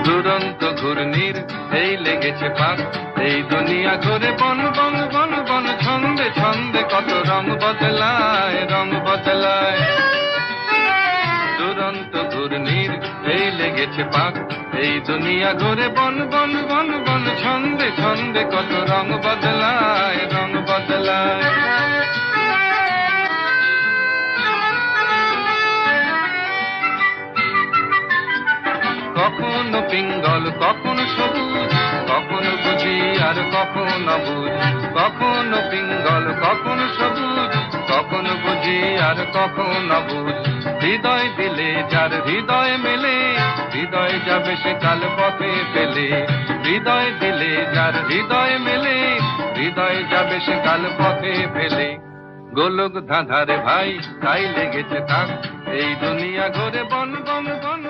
দুরন্ত ঘূর্ণির এই লেগেছে পাক, এই দুনিয়া ঘুরে বন বন বন বন, ছন্দে ছন্দে কত রং বদলায়, রং বদলায়। দুরন্ত ঘূর্ণির এই লেগেছে পাক, এই দুনিয়া ঘুরে বন বন বন বন, ছন্দে ছন্দে কত রং বদলায়, রং বদলায়। কখনো পিঙ্গল কখনো সবুজ, কখনো বুঝি আর কখনো অবুঝ। কখনো পিঙ্গল কখনো সবুজ, কখনো বুঝি আর কখনো অবুঝ। হৃদয় দিলে যার হৃদয় মেলে, হৃদয় যাবে সে কাল পথে ফেলে। হৃদয় দিলে যার হৃদয় মেলে, হৃদয় যাবে সে কাল পথে ফেলে। গোলক ধাঁধারে ভাই তাই লেগেছে তাক, এই দুনিয়া ঘুরে বন বন বন